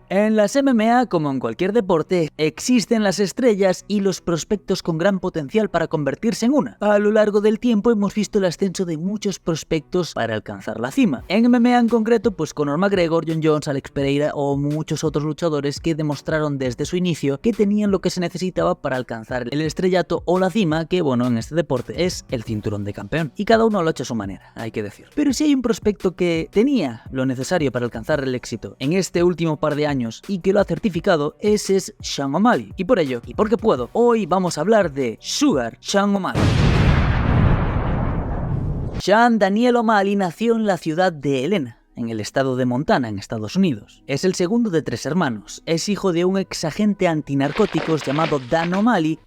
En las MMA, como en cualquier deporte, existen las estrellas y los prospectos con gran potencial para convertirse en una. A lo largo del tiempo hemos visto el ascenso de muchos prospectos para alcanzar la cima. En MMA en concreto, pues Conor McGregor, Jon Jones, Alex Pereira o muchos otros luchadores que demostraron desde su inicio que tenían lo que se necesitaba para alcanzar el estrellato o la cima, que bueno, en este deporte es el cinturón de campeón. Y cada uno lo ha hecho a su manera, hay que decir. Pero si hay un prospecto que tenía lo necesario para alcanzar el éxito en este último par de años y que lo ha certificado, ese es Sean O'Malley. Y por ello, y porque puedo, hoy vamos a hablar de Sugar Sean O'Malley. Sean Daniel O'Malley nació en la ciudad de Helena, en el estado de Montana, en Estados Unidos. Es el segundo de 3 hermanos. Es hijo de un ex agente antinarcóticos llamado Dan O'Malley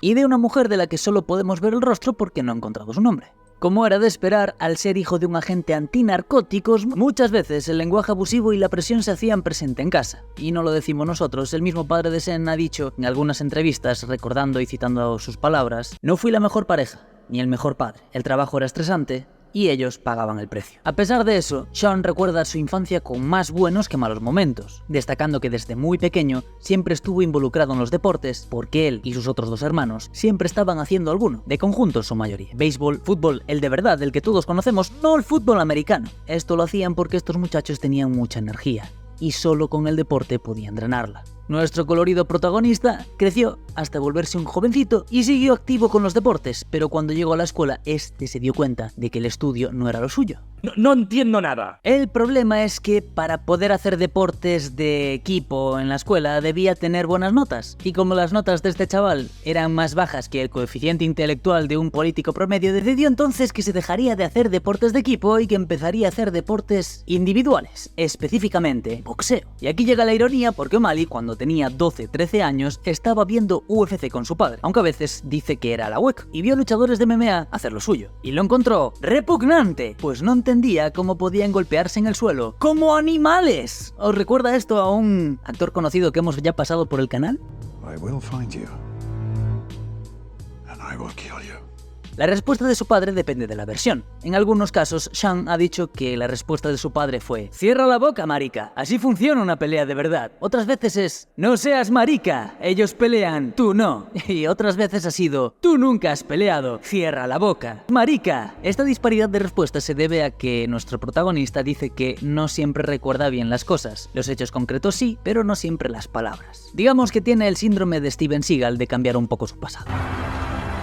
y de una mujer de la que solo podemos ver el rostro porque no ha encontrado su nombre. Como era de esperar, al ser hijo de un agente antinarcóticos, muchas veces el lenguaje abusivo y la presión se hacían presente en casa. Y no lo decimos nosotros, el mismo padre de Sean ha dicho en algunas entrevistas, recordando y citando sus palabras: "No fui la mejor pareja, ni el mejor padre. El trabajo era estresante y ellos pagaban el precio". A pesar de eso, Sean recuerda su infancia con más buenos que malos momentos, destacando que desde muy pequeño siempre estuvo involucrado en los deportes porque él y sus otros 2 hermanos siempre estaban haciendo alguno, de conjunto en su mayoría. Béisbol, fútbol, el de verdad, el que todos conocemos, no el fútbol americano. Esto lo hacían porque estos muchachos tenían mucha energía y solo con el deporte podían drenarla. Nuestro colorido protagonista creció hasta volverse un jovencito y siguió activo con los deportes, pero cuando llegó a la escuela, se dio cuenta de que el estudio no era lo suyo. No entiendo nada. El problema es que para poder hacer deportes de equipo en la escuela debía tener buenas notas, y como las notas de este chaval eran más bajas que el coeficiente intelectual de un político promedio, decidió entonces que se dejaría de hacer deportes de equipo y que empezaría a hacer deportes individuales, específicamente boxeo. Y aquí llega la ironía, porque O'Malley, cuando tenía 12-13 años, estaba viendo UFC con su padre, aunque a veces dice que era la WEC, y vio luchadores de MMA hacer lo suyo, y lo encontró repugnante, pues no entendía cómo podían golpearse en el suelo ¡como animales! ¿Os recuerda esto a un actor conocido que hemos ya pasado por el canal? I will find you, and I will kill you. La respuesta de su padre depende de la versión. En algunos casos, Sean ha dicho que la respuesta de su padre fue: "Cierra la boca, marica, así funciona una pelea de verdad". Otras veces es: "No seas marica, ellos pelean, tú no". Y otras veces ha sido: "Tú nunca has peleado, cierra la boca, marica". Esta disparidad de respuestas se debe a que nuestro protagonista dice que no siempre recuerda bien las cosas. Los hechos concretos sí, pero no siempre las palabras. Digamos que tiene el síndrome de Steven Seagal de cambiar un poco su pasado.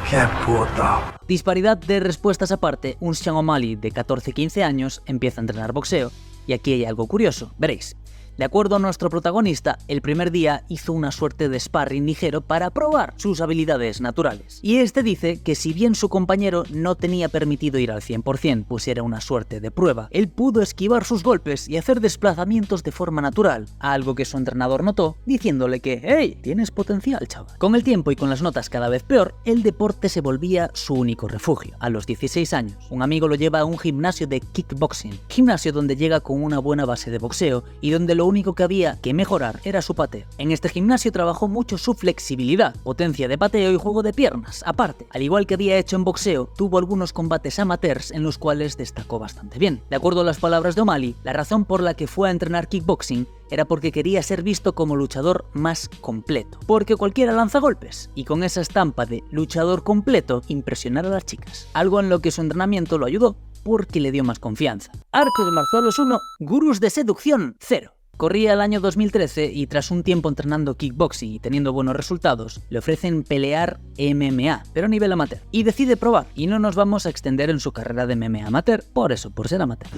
¡Qué puto! Disparidad de respuestas aparte, un Sean O'Malley de 14-15 años empieza a entrenar boxeo, y aquí hay algo curioso, veréis. De acuerdo a nuestro protagonista, el primer día hizo una suerte de sparring ligero para probar sus habilidades naturales. Y este dice que si bien su compañero no tenía permitido ir al 100%, pues era una suerte de prueba, él pudo esquivar sus golpes y hacer desplazamientos de forma natural, algo que su entrenador notó, diciéndole que "hey, tienes potencial, chaval". Con el tiempo y con las notas cada vez peor, el deporte se volvía su único refugio. A los 16 años, un amigo lo lleva a un gimnasio de kickboxing, gimnasio donde llega con una buena base de boxeo y donde lo único que había que mejorar era su pateo. En este gimnasio trabajó mucho su flexibilidad, potencia de pateo y juego de piernas. Aparte, al igual que había hecho en boxeo, tuvo algunos combates amateurs en los cuales destacó bastante bien. De acuerdo a las palabras de O'Malley, la razón por la que fue a entrenar kickboxing era porque quería ser visto como luchador más completo, porque cualquiera lanza golpes, y con esa estampa de luchador completo impresionar a las chicas, algo en lo que su entrenamiento lo ayudó porque le dio más confianza. Arte de marciales 1, gurús de seducción 0. Corría el año 2013 y tras un tiempo entrenando kickboxing y teniendo buenos resultados, le ofrecen pelear MMA, pero a nivel amateur, y decide probar, y no nos vamos a extender en su carrera de MMA amateur, por ser amateur.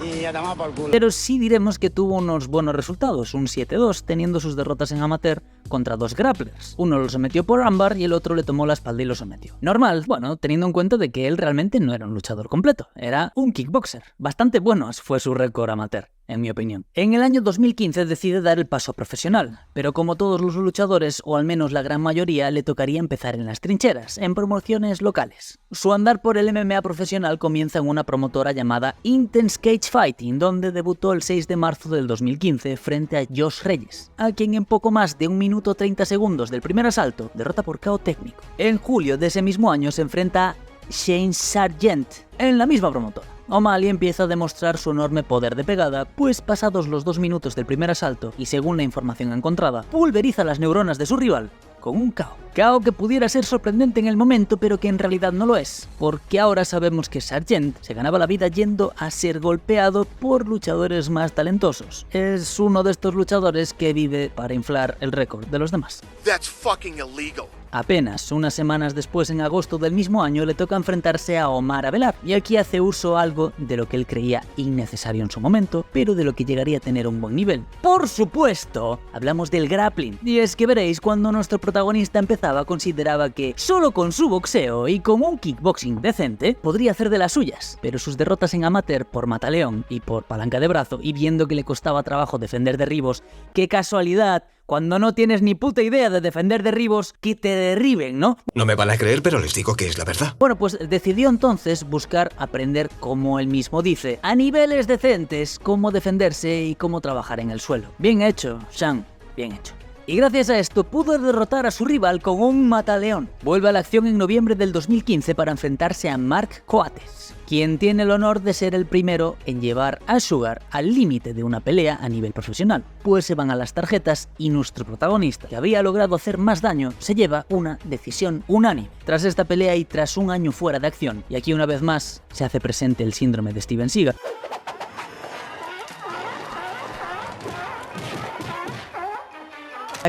Pero sí diremos que tuvo unos buenos resultados, un 7-2, teniendo sus derrotas en amateur contra 2 grapplers. Uno lo sometió por armbar y el otro le tomó la espalda y lo sometió. Normal, bueno, teniendo en cuenta de que él realmente no era un luchador completo, era un kickboxer. Bastante bueno fue su récord amateur, en mi opinión. En el año 2015 decide dar el paso profesional, pero como todos los luchadores, o al menos la gran mayoría, le tocaría empezar en las trincheras, en promociones locales. Su andar por el MMA profesional comienza en una promotora llamada Intense Cage Fighting, donde debutó el 6 de marzo del 2015 frente a Josh Reyes, a quien en poco más de 1 minuto 30 segundos del primer asalto derrota por KO técnico. En julio de ese mismo año se enfrenta a Shane Sargent en la misma promotora. O'Malley empieza a demostrar su enorme poder de pegada, pues pasados los 2 minutos del primer asalto, y según la información encontrada, pulveriza las neuronas de su rival con un KO. KO que pudiera ser sorprendente en el momento, pero que en realidad no lo es, porque ahora sabemos que Sargent se ganaba la vida yendo a ser golpeado por luchadores más talentosos. Es uno de estos luchadores que vive para inflar el récord de los demás. That's fucking illegal. Apenas unas semanas después, en agosto del mismo año, le toca enfrentarse a Omar Abelar, y aquí hace uso algo de lo que él creía innecesario en su momento, pero de lo que llegaría a tener un buen nivel. ¡Por supuesto! Hablamos del grappling, y es que veréis, cuando nuestro protagonista empezaba consideraba que solo con su boxeo y con un kickboxing decente podría hacer de las suyas, pero sus derrotas en amateur por mataleón y por palanca de brazo, y viendo que le costaba trabajo defender derribos, ¡qué casualidad! Cuando no tienes ni puta idea de defender derribos, que te derriben, ¿no? No me van a creer, pero les digo que es la verdad. Bueno, pues decidió entonces buscar aprender, como él mismo dice, a niveles decentes, cómo defenderse y cómo trabajar en el suelo. Bien hecho, Sean, bien hecho. Y gracias a esto pudo derrotar a su rival con un mataleón. Vuelve a la acción en noviembre del 2015 para enfrentarse a Mark Coates, quien tiene el honor de ser el primero en llevar a Sugar al límite de una pelea a nivel profesional, pues se van a las tarjetas y nuestro protagonista, que había logrado hacer más daño, se lleva una decisión unánime. Tras esta pelea y tras un año fuera de acción, y aquí una vez más se hace presente el síndrome de Steven Seagal,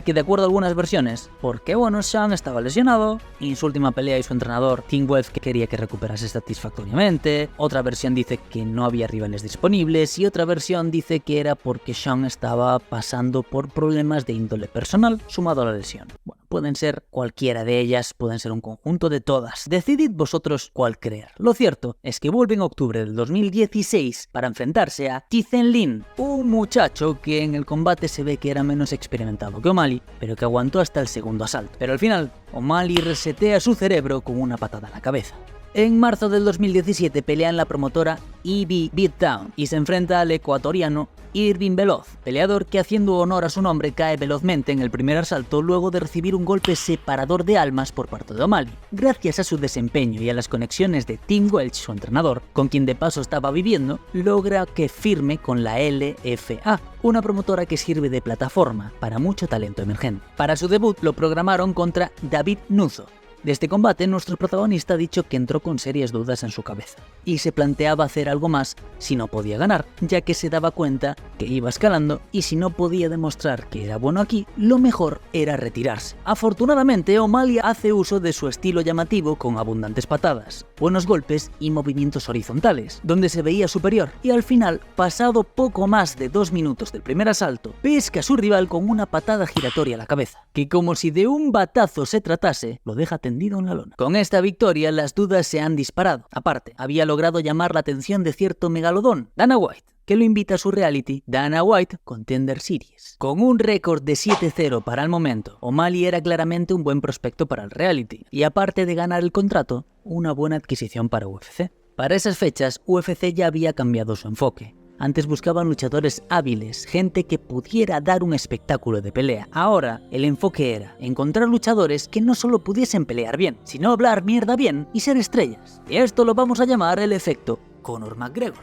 que de acuerdo a algunas versiones, porque bueno, Sean estaba lesionado y en su última pelea y su entrenador Tim Wells que quería que recuperase satisfactoriamente, otra versión dice que no había rivales disponibles y otra versión dice que era porque Sean estaba pasando por problemas de índole personal sumado a la lesión. Bueno, pueden ser cualquiera de ellas, pueden ser un conjunto de todas. Decidid vosotros cuál creer. Lo cierto es que vuelve en octubre del 2016 para enfrentarse a Tyson Lin, un muchacho que en el combate se ve que era menos experimentado que O'Malley, pero que aguantó hasta el segundo asalto. Pero al final, O'Malley resetea su cerebro con una patada en la cabeza. En marzo del 2017 pelea en la promotora EB Beatdown y se enfrenta al ecuatoriano Irving Veloz, peleador que haciendo honor a su nombre cae velozmente en el primer asalto luego de recibir un golpe separador de almas por parte de O'Malley. Gracias a su desempeño y a las conexiones de Tim Welch, su entrenador, con quien de paso estaba viviendo, logra que firme con la LFA, una promotora que sirve de plataforma para mucho talento emergente. Para su debut lo programaron contra David Nuzo. De este combate, nuestro protagonista ha dicho que entró con serias dudas en su cabeza y se planteaba hacer algo más si no podía ganar, ya que se daba cuenta que iba escalando y si no podía demostrar que era bueno aquí, lo mejor era retirarse. Afortunadamente, O'Malley hace uso de su estilo llamativo con abundantes patadas, buenos golpes y movimientos horizontales, donde se veía superior, y al final, pasado poco más de 2 minutos del primer asalto, pesca a su rival con una patada giratoria a la cabeza, que como si de un batazo se tratase, lo deja tendido en la lona. Con esta victoria las dudas se han disparado. Aparte, había logrado llamar la atención de cierto megalodón, Dana White, que lo invita a su reality Dana White Contender Series. Con un récord de 7-0 para el momento, O'Malley era claramente un buen prospecto para el reality, y aparte de ganar el contrato, una buena adquisición para UFC. Para esas fechas, UFC ya había cambiado su enfoque. Antes buscaban luchadores hábiles, gente que pudiera dar un espectáculo de pelea. Ahora, el enfoque era encontrar luchadores que no solo pudiesen pelear bien, sino hablar mierda bien y ser estrellas. Y esto lo vamos a llamar el efecto Conor McGregor.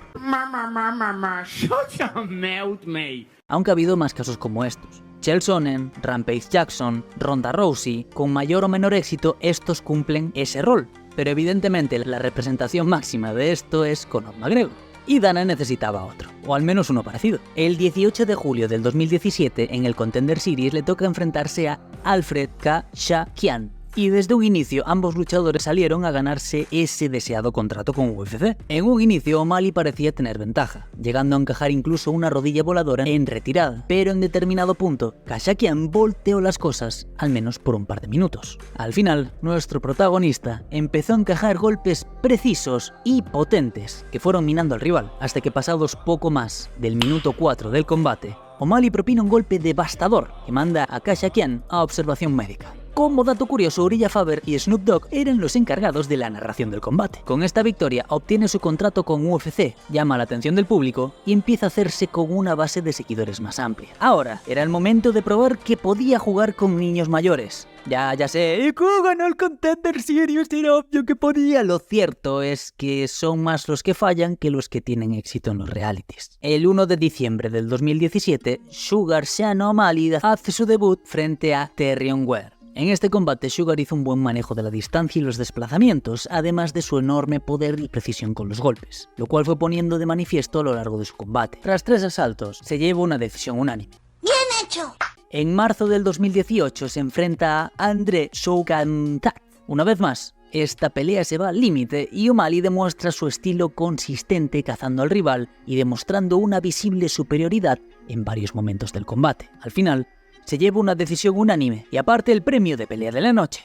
Aunque ha habido más casos como estos. Chael Sonnen, Rampage Jackson, Ronda Rousey, con mayor o menor éxito estos cumplen ese rol. Pero evidentemente la representación máxima de esto es Conor McGregor. Y Dana necesitaba otro, o al menos uno parecido. El 18 de julio del 2017, en el Contender Series, le toca enfrentarse a Alfred Kashakian. Y desde un inicio ambos luchadores salieron a ganarse ese deseado contrato con UFC. En un inicio O'Malley parecía tener ventaja, llegando a encajar incluso una rodilla voladora en retirada, pero en determinado punto Kashakian volteó las cosas, al menos por un par de minutos. Al final, nuestro protagonista empezó a encajar golpes precisos y potentes que fueron minando al rival, hasta que pasados poco más del minuto 4 del combate, O'Malley propina un golpe devastador que manda a Kashakian a observación médica. Como dato curioso, Uriah Faber y Snoop Dogg eran los encargados de la narración del combate. Con esta victoria obtiene su contrato con UFC, llama la atención del público y empieza a hacerse con una base de seguidores más amplia. Ahora era el momento de probar que podía jugar con niños mayores. Ya sé, ¿cómo ganó el Contender Series? Era obvio que podía. Lo cierto es que son más los que fallan que los que tienen éxito en los realities. El 1 de diciembre del 2017, Sugar Sean O'Malley hace su debut frente a Terrion Ware. En este combate, Sugar hizo un buen manejo de la distancia y los desplazamientos, además de su enorme poder y precisión con los golpes, lo cual fue poniendo de manifiesto a lo largo de su combate. Tras 3 asaltos, se lleva una decisión unánime. ¡Bien hecho! En marzo del 2018 se enfrenta a André Choukan-Tak. Una vez más, esta pelea se va al límite y O'Malley demuestra su estilo consistente cazando al rival y demostrando una visible superioridad en varios momentos del combate. Al final, se lleva una decisión unánime y aparte el premio de pelea de la noche.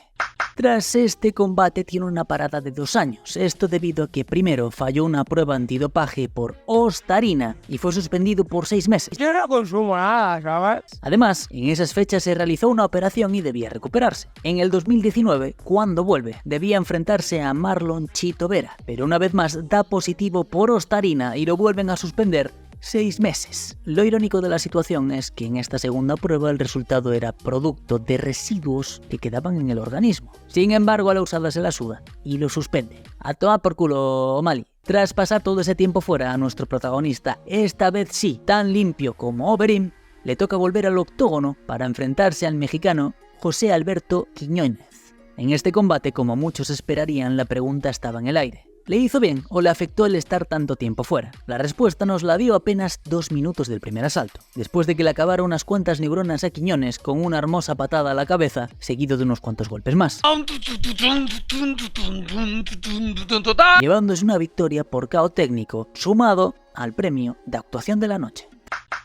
Tras este combate tiene una parada de 2 años, esto debido a que primero falló una prueba antidopaje por ostarina y fue suspendido por 6 meses. Yo no consumo nada, ¿sabes? Además, en esas fechas se realizó una operación y debía recuperarse. En el 2019, cuando vuelve, debía enfrentarse a Marlon Chito Vera, pero una vez más da positivo por ostarina y lo vuelven a suspender 6 meses. Lo irónico de la situación es que en esta segunda prueba el resultado era producto de residuos que quedaban en el organismo. Sin embargo, a la usada se la suda y lo suspende. A tomar por culo, O'Malley. Tras pasar todo ese tiempo fuera, a nuestro protagonista, esta vez sí, tan limpio como Overeem, le toca volver al octógono para enfrentarse al mexicano José Alberto Quiñónez. En este combate, como muchos esperarían, la pregunta estaba en el aire. ¿Le hizo bien o le afectó el estar tanto tiempo fuera? La respuesta nos la dio apenas 2 minutos del primer asalto, después de que le acabara unas cuantas neuronas a Quiñones con una hermosa patada a la cabeza, seguido de unos cuantos golpes más, llevándose una victoria por KO técnico, sumado al premio de actuación de la noche.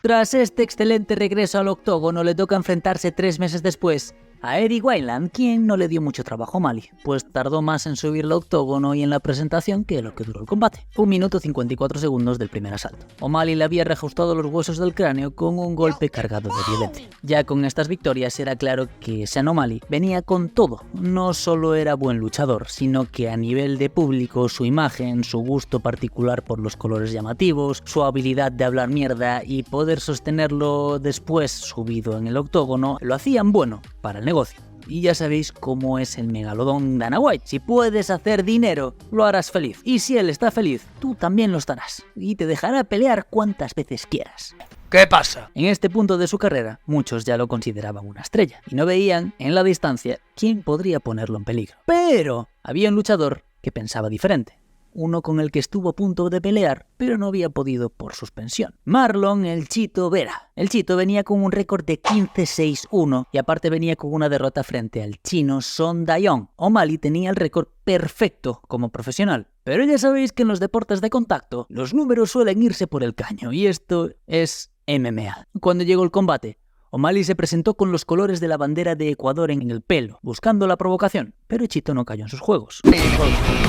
Tras este excelente regreso al octógono, le toca enfrentarse 3 meses después a Eddie Wineland, quien no le dio mucho trabajo a O'Malley, pues tardó más en subir al octógono y en la presentación que lo que duró el combate. 1 minuto 54 segundos del primer asalto. O'Malley le había reajustado los huesos del cráneo con un golpe cargado de violencia. Ya con estas victorias era claro que Sean O'Malley venía con todo. No solo era buen luchador, sino que a nivel de público, su imagen, su gusto particular por los colores llamativos, su habilidad de hablar mierda y poder sostenerlo después subido en el octógono, lo hacían bueno para el negocio. Y ya sabéis cómo es el megalodón Dana White. Si puedes hacer dinero, lo harás feliz. Y si él está feliz, tú también lo estarás. Y te dejará pelear cuantas veces quieras. ¿Qué pasa? En este punto de su carrera, muchos ya lo consideraban una estrella. Y no veían, en la distancia, quién podría ponerlo en peligro. Pero había un luchador que pensaba diferente. Uno con el que estuvo a punto de pelear, pero no había podido por suspensión. Marlon el Chito Vera. El Chito venía con un récord de 15-6-1 y aparte venía con una derrota frente al chino Son Dayong. O'Malley tenía el récord perfecto como profesional. Pero ya sabéis que en los deportes de contacto, los números suelen irse por el caño y esto es MMA. Cuando llegó el combate, O'Malley se presentó con los colores de la bandera de Ecuador en el pelo, buscando la provocación, pero Chito no cayó en sus juegos. Here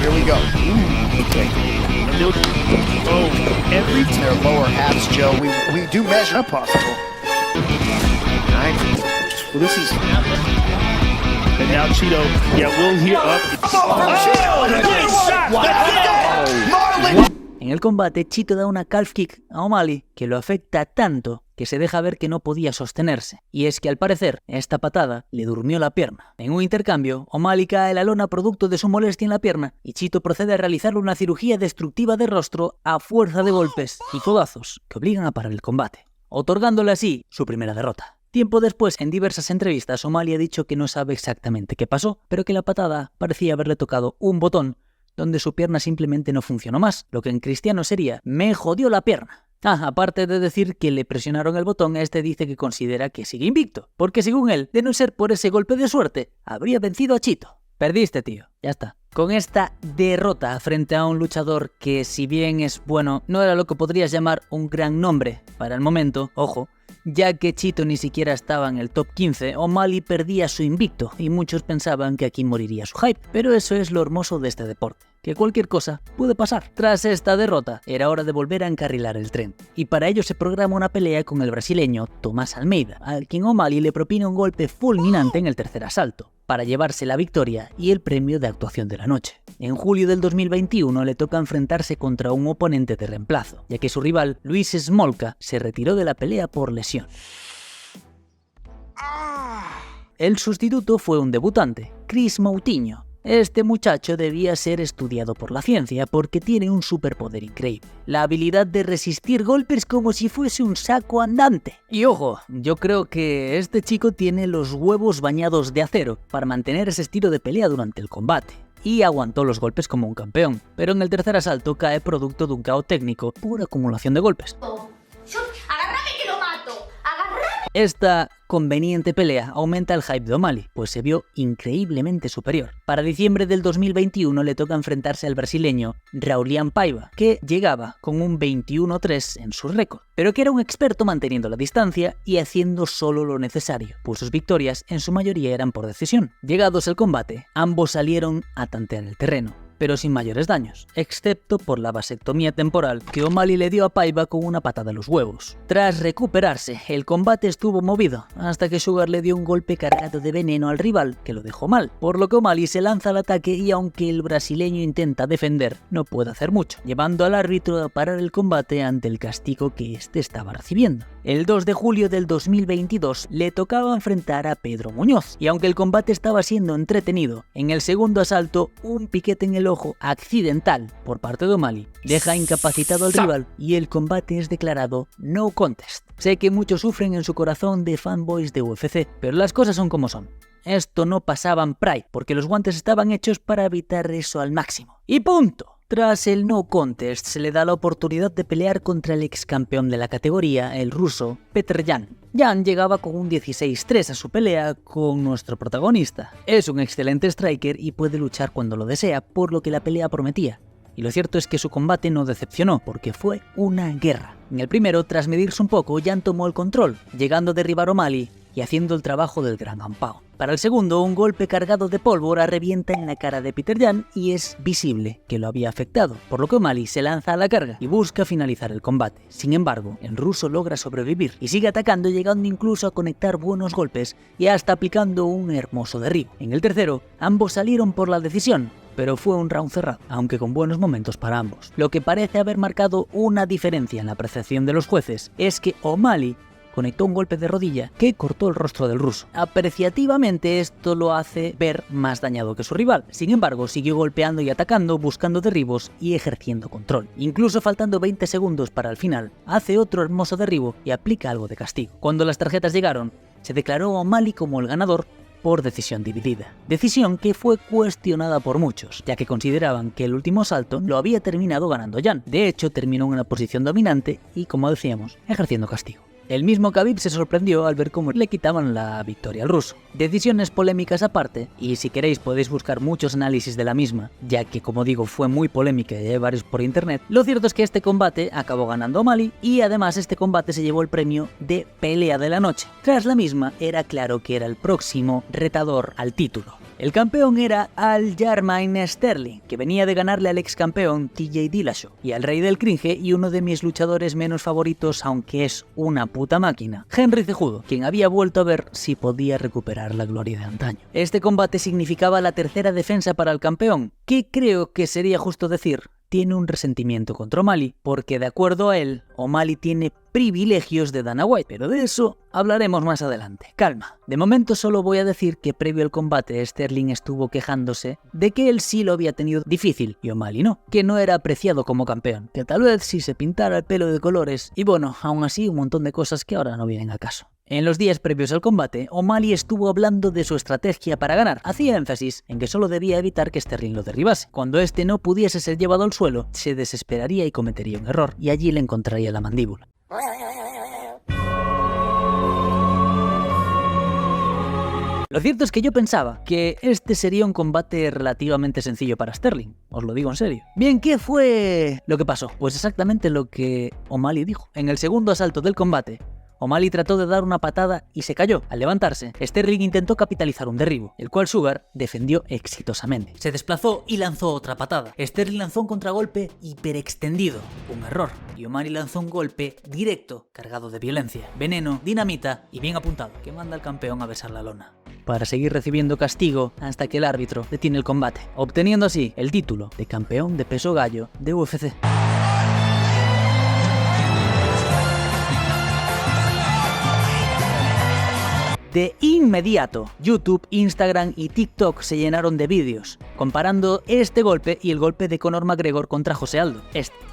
we go. Okay. Every Their lower halves, Joe. We do measure. possible. Nice. Well, this is. And now Cheeto, yeah, we'll hear up. En el combate, Chito da una calf kick a O'Malley que lo afecta tanto que se deja ver que no podía sostenerse. Y es que al parecer, esta patada le durmió la pierna. En un intercambio, O'Malley cae a la lona producto de su molestia en la pierna y Chito procede a realizarle una cirugía destructiva de rostro a fuerza de golpes y codazos que obligan a parar el combate, otorgándole así su primera derrota. Tiempo después, en diversas entrevistas, O'Malley ha dicho que no sabe exactamente qué pasó, pero que la patada parecía haberle tocado un botón donde su pierna simplemente no funcionó más, lo que en cristiano sería «me jodió la pierna». Aparte de decir que le presionaron el botón, este dice que considera que sigue invicto, porque según él, de no ser por ese golpe de suerte, habría vencido a Chito. Perdiste, tío. Ya está. Con esta derrota frente a un luchador que, si bien es bueno, no era lo que podrías llamar un gran nombre para el momento, ojo, ya que Chito ni siquiera estaba en el top 15, O'Malley perdía su invicto y muchos pensaban que aquí moriría su hype. Pero eso es lo hermoso de este deporte, que cualquier cosa puede pasar. Tras esta derrota, era hora de volver a encarrilar el tren, y para ello se programa una pelea con el brasileño Tomás Almeida, al quien O'Malley le propina un golpe fulminante en el tercer asalto, para llevarse la victoria y el premio de actuación de la noche. En julio del 2021 le toca enfrentarse contra un oponente de reemplazo, ya que su rival, Luis Smolka, se retiró de la pelea por lesión. El sustituto fue un debutante, Chris Moutinho. Este muchacho debía ser estudiado por la ciencia porque tiene un superpoder increíble, la habilidad de resistir golpes como si fuese un saco andante. Y ojo, yo creo que este chico tiene los huevos bañados de acero para mantener ese estilo de pelea durante el combate. Y aguantó los golpes como un campeón, pero en el tercer asalto cae producto de un caos técnico por acumulación de golpes. ¡Agárrame que lo mato! ¡Agárrame! Esta conveniente pelea aumenta el hype de O'Malley, pues se vio increíblemente superior. Para diciembre del 2021 le toca enfrentarse al brasileño Raulian Paiva, que llegaba con un 21-3 en su récord, pero que era un experto manteniendo la distancia y haciendo solo lo necesario, pues sus victorias en su mayoría eran por decisión. Llegados al combate, ambos salieron a tantear el terreno, pero sin mayores daños, excepto por la vasectomía temporal que O'Malley le dio a Paiva con una patada a los huevos. Tras recuperarse, el combate estuvo movido, hasta que Sugar le dio un golpe cargado de veneno al rival, que lo dejó mal, por lo que O'Malley se lanza al ataque y aunque el brasileño intenta defender, no puede hacer mucho, llevando al árbitro a parar el combate ante el castigo que este estaba recibiendo. El 2 de julio del 2022 le tocaba enfrentar a Pedro Muñoz, y aunque el combate estaba siendo entretenido, en el segundo asalto, un piquete en el ojo accidental por parte de O'Malley deja incapacitado al rival y el combate es declarado no contest. Sé que muchos sufren en su corazón de fanboys de UFC, pero las cosas son como son. Esto no pasaba en Pride, porque los guantes estaban hechos para evitar eso al máximo. ¡Y punto! Tras el no contest se le da la oportunidad de pelear contra el ex campeón de la categoría, el ruso Petr Yan. Yan llegaba con un 16-3 a su pelea con nuestro protagonista. Es un excelente striker y puede luchar cuando lo desea, por lo que la pelea prometía. Y lo cierto es que su combate no decepcionó, porque fue una guerra. En el primero, tras medirse un poco, Yan tomó el control, llegando a derribar a O'Malley y haciendo el trabajo del gran Ampao. Para el segundo, un golpe cargado de pólvora revienta en la cara de Petr Yan y es visible que lo había afectado, por lo que O'Malley se lanza a la carga y busca finalizar el combate. Sin embargo, el ruso logra sobrevivir y sigue atacando, llegando incluso a conectar buenos golpes y hasta aplicando un hermoso derribo. En el tercero, ambos salieron por la decisión, pero fue un round cerrado, aunque con buenos momentos para ambos. Lo que parece haber marcado una diferencia en la apreciación de los jueces es que O'Malley conectó un golpe de rodilla que cortó el rostro del ruso. Apreciativamente esto lo hace ver más dañado que su rival. Sin embargo, siguió golpeando y atacando, buscando derribos y ejerciendo control. Incluso faltando 20 segundos para el final, hace otro hermoso derribo y aplica algo de castigo. Cuando las tarjetas llegaron, se declaró a O'Malley como el ganador por decisión dividida. Decisión que fue cuestionada por muchos, ya que consideraban que el último asalto lo había terminado ganando Yan. De hecho, terminó en una posición dominante y, como decíamos, ejerciendo castigo. El mismo Khabib se sorprendió al ver cómo le quitaban la victoria al ruso. Decisiones polémicas aparte, y si queréis podéis buscar muchos análisis de la misma, ya que como digo fue muy polémica y hay varios por internet, lo cierto es que este combate acabó ganando O'Malley y además este combate se llevó el premio de pelea de la noche. Tras la misma era claro que era el próximo retador al título. El campeón era Aljamain Sterling, que venía de ganarle al ex campeón TJ Dillashaw, y al rey del cringe y uno de mis luchadores menos favoritos, aunque es una puta máquina, Henry Cejudo, quien había vuelto a ver si podía recuperar la gloria de antaño. Este combate significaba la tercera defensa para el campeón, que creo que sería justo decir tiene un resentimiento contra O'Malley, porque de acuerdo a él, O'Malley tiene privilegios de Dana White, pero de eso hablaremos más adelante. Calma. De momento solo voy a decir que previo al combate Sterling estuvo quejándose de que él sí lo había tenido difícil y O'Malley no, que no era apreciado como campeón, que tal vez si se pintara el pelo de colores y bueno, aún así un montón de cosas que ahora no vienen al caso. En los días previos al combate, O'Malley estuvo hablando de su estrategia para ganar. Hacía énfasis en que solo debía evitar que Sterling lo derribase. Cuando este no pudiese ser llevado al suelo, se desesperaría y cometería un error, y allí le encontraría la mandíbula. Lo cierto es que yo pensaba que este sería un combate relativamente sencillo para Sterling, os lo digo en serio. Bien, ¿qué fue lo que pasó? Pues exactamente lo que O'Malley dijo. En el segundo asalto del combate, O'Malley trató de dar una patada y se cayó. Al levantarse, Sterling intentó capitalizar un derribo, el cual Sugar defendió exitosamente. Se desplazó y lanzó otra patada. Sterling lanzó un contragolpe hiperextendido, un error, y O'Malley lanzó un golpe directo, cargado de violencia, veneno, dinamita y bien apuntado, que manda al campeón a besar la lona, para seguir recibiendo castigo hasta que el árbitro detiene el combate, obteniendo así el título de campeón de peso gallo de UFC. De inmediato, YouTube, Instagram y TikTok se llenaron de vídeos, comparando este golpe y el golpe de Conor McGregor contra José Aldo.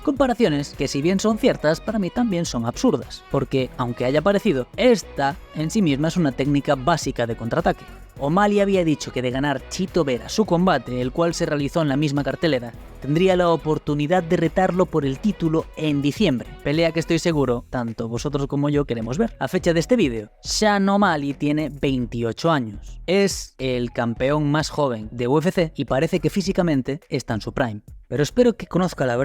Comparaciones que, si bien son ciertas, para mí también son absurdas, porque, aunque haya parecido, esta en sí misma es una técnica básica de contraataque. O'Malley había dicho que de ganar Chito Vera su combate, el cual se realizó en la misma cartelera, tendría la oportunidad de retarlo por el título en diciembre, pelea que estoy seguro tanto vosotros como yo queremos ver. A fecha de este vídeo, Sean O'Malley tiene 28 años, es el campeón más joven de UFC y parece que físicamente está en su prime. Pero espero que conozca la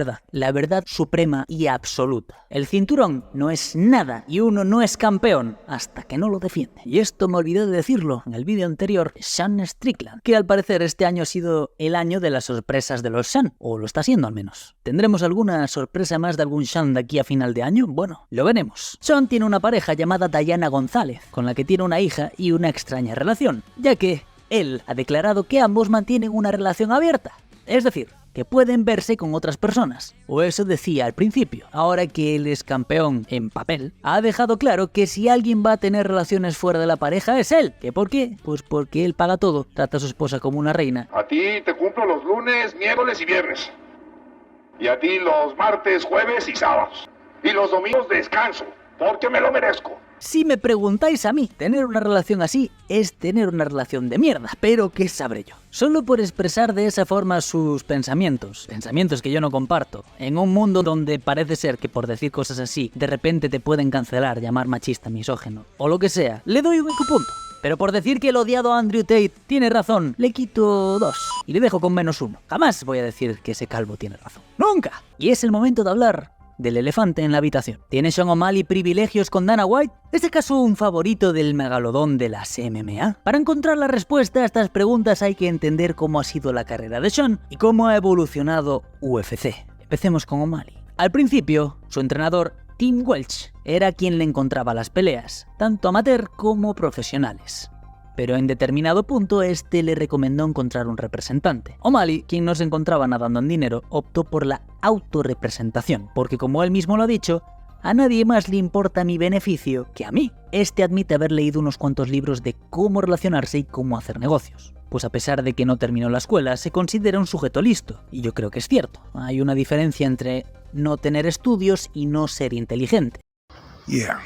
verdad suprema y absoluta. El cinturón no es nada y uno no es campeón hasta que no lo defiende. Y esto me olvidé de decirlo en el vídeo anterior, Sean Strickland, que al parecer este año ha sido el año de las sorpresas de los Sean, o lo está siendo al menos. ¿Tendremos alguna sorpresa más de algún Sean de aquí a final de año? Bueno, lo veremos. Sean tiene una pareja llamada Diana González, con la que tiene una hija y una extraña relación, ya que él ha declarado que ambos mantienen una relación abierta. Es decir, que pueden verse con otras personas, o eso decía al principio. Ahora que él es campeón en papel, ha dejado claro que si alguien va a tener relaciones fuera de la pareja es él. ¿Que por qué? Pues porque él paga todo, trata a su esposa como una reina. A ti te cumplo los lunes, miércoles y viernes. Y a ti los martes, jueves y sábados. Y los domingos descanso, porque me lo merezco. Si me preguntáis a mí, tener una relación así es tener una relación de mierda, pero ¿qué sabré yo? Solo por expresar de esa forma sus pensamientos que yo no comparto, en un mundo donde parece ser que por decir cosas así, de repente te pueden cancelar, llamar machista, misógino, o lo que sea, le doy un punto. Pero por decir que el odiado Andrew Tate tiene razón, le quito 2 y le dejo con -1. Jamás voy a decir que ese calvo tiene razón. ¡Nunca! Y es el momento de hablar del elefante en la habitación. ¿Tiene Sean O'Malley privilegios con Dana White? ¿Es acaso un favorito del megalodón de las MMA? Para encontrar la respuesta a estas preguntas hay que entender cómo ha sido la carrera de Sean y cómo ha evolucionado UFC. Empecemos con O'Malley. Al principio, su entrenador, Tim Welch, era quien le encontraba las peleas, tanto amateur como profesionales. Pero en determinado punto este le recomendó encontrar un representante. O'Malley, quien no se encontraba nadando en dinero, optó por la autorrepresentación, porque como él mismo lo ha dicho, a nadie más le importa mi beneficio que a mí. Este admite haber leído unos cuantos libros de cómo relacionarse y cómo hacer negocios. Pues a pesar de que no terminó la escuela, se considera un sujeto listo, y yo creo que es cierto. Hay una diferencia entre no tener estudios y no ser inteligente. Yeah.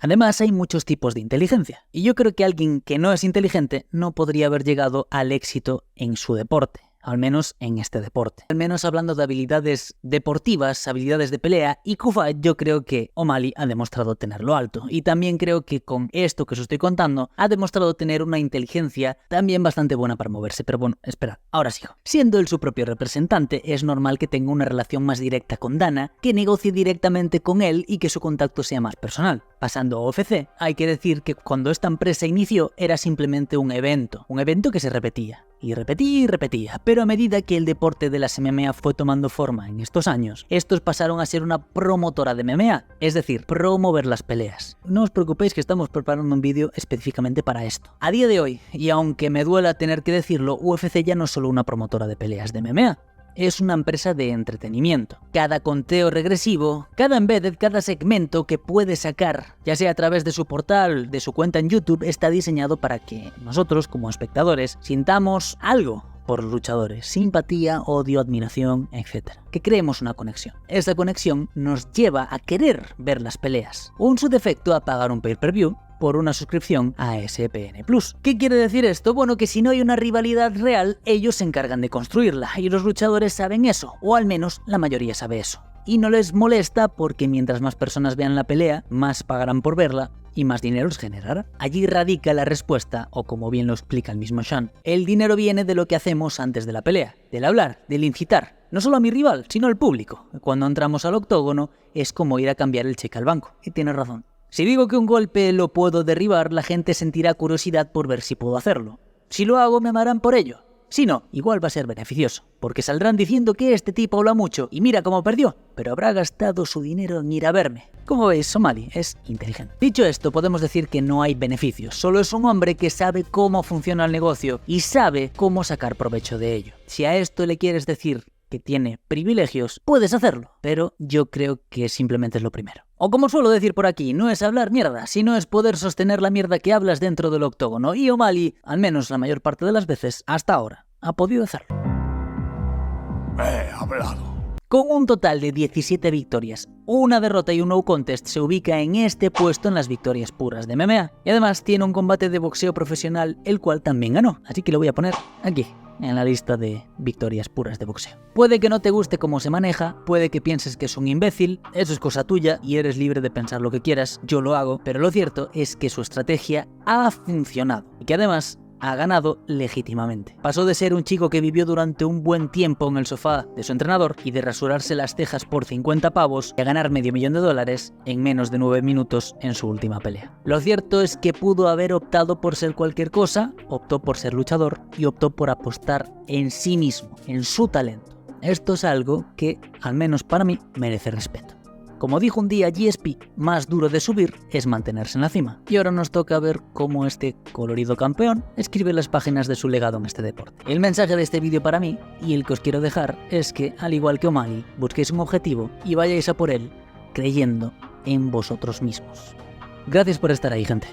Además, hay muchos tipos de inteligencia, y yo creo que alguien que no es inteligente no podría haber llegado al éxito en su deporte. Al menos en este deporte. Al menos hablando de habilidades deportivas, habilidades de pelea y Q-Fight, yo creo que O'Malley ha demostrado tenerlo alto. Y también creo que con esto que os estoy contando, ha demostrado tener una inteligencia también bastante buena para moverse. Pero bueno, esperad, ahora sigo. Siendo él su propio representante, es normal que tenga una relación más directa con Dana, que negocie directamente con él y que su contacto sea más personal. Pasando a UFC, hay que decir que cuando esta empresa inició era simplemente un evento que se repetía. Y repetía, pero a medida que el deporte de las MMA fue tomando forma en estos años, estos pasaron a ser una promotora de MMA, es decir, promover las peleas. No os preocupéis que estamos preparando un vídeo específicamente para esto. A día de hoy, y aunque me duela tener que decirlo, UFC ya no es solo una promotora de peleas de MMA, es una empresa de entretenimiento. Cada conteo regresivo, cada embedded, cada segmento que puede sacar, ya sea a través de su portal, de su cuenta en YouTube, está diseñado para que nosotros, como espectadores, sintamos algo por los luchadores, simpatía, odio, admiración, etc. Que creemos una conexión. Esa conexión nos lleva a querer ver las peleas, o en su defecto a pagar un pay-per-view por una suscripción a ESPN+. ¿Qué quiere decir esto? Bueno, que si no hay una rivalidad real, ellos se encargan de construirla, y los luchadores saben eso, o al menos la mayoría sabe eso. Y no les molesta porque mientras más personas vean la pelea, más pagarán por verla, y más dinero se generará. Allí radica la respuesta, o como bien lo explica el mismo Sean, el dinero viene de lo que hacemos antes de la pelea, del hablar, del incitar, no solo a mi rival, sino al público. Cuando entramos al octógono es como ir a cambiar el cheque al banco, y tiene razón. Si digo que un golpe lo puedo derribar, la gente sentirá curiosidad por ver si puedo hacerlo. Si lo hago, me amarán por ello. Si no, igual va a ser beneficioso, porque saldrán diciendo que este tipo habla mucho y mira cómo perdió, pero habrá gastado su dinero en ir a verme. Como veis, O'Malley es inteligente. Dicho esto, podemos decir que no hay beneficios, solo es un hombre que sabe cómo funciona el negocio y sabe cómo sacar provecho de ello. Si a esto le quieres decir que tiene privilegios, puedes hacerlo, pero yo creo que simplemente es lo primero. O como suelo decir por aquí, no es hablar mierda, sino es poder sostener la mierda que hablas dentro del octógono. Y O'Malley, al menos la mayor parte de las veces, hasta ahora, ha podido hacerlo. He hablado. Con un total de 17 victorias, una derrota y un no contest, se ubica en este puesto en las victorias puras de MMA. Y además tiene un combate de boxeo profesional, el cual también ganó. Así que lo voy a poner aquí, en la lista de victorias puras de boxeo. Puede que no te guste cómo se maneja, puede que pienses que es un imbécil, eso es cosa tuya y eres libre de pensar lo que quieras, yo lo hago, pero lo cierto es que su estrategia ha funcionado y que además ha ganado legítimamente. Pasó de ser un chico que vivió durante un buen tiempo en el sofá de su entrenador y de rasurarse las cejas por 50 pavos a ganar $500,000 en menos de 9 minutos en su última pelea. Lo cierto es que pudo haber optado por ser cualquier cosa, optó por ser luchador y optó por apostar en sí mismo, en su talento. Esto es algo que, al menos para mí, merece respeto. Como dijo un día GSP, más duro de subir es mantenerse en la cima. Y ahora nos toca ver cómo este colorido campeón escribe las páginas de su legado en este deporte. El mensaje de este vídeo para mí, y el que os quiero dejar, es que, al igual que O'Malley, busquéis un objetivo y vayáis a por él creyendo en vosotros mismos. Gracias por estar ahí, gente.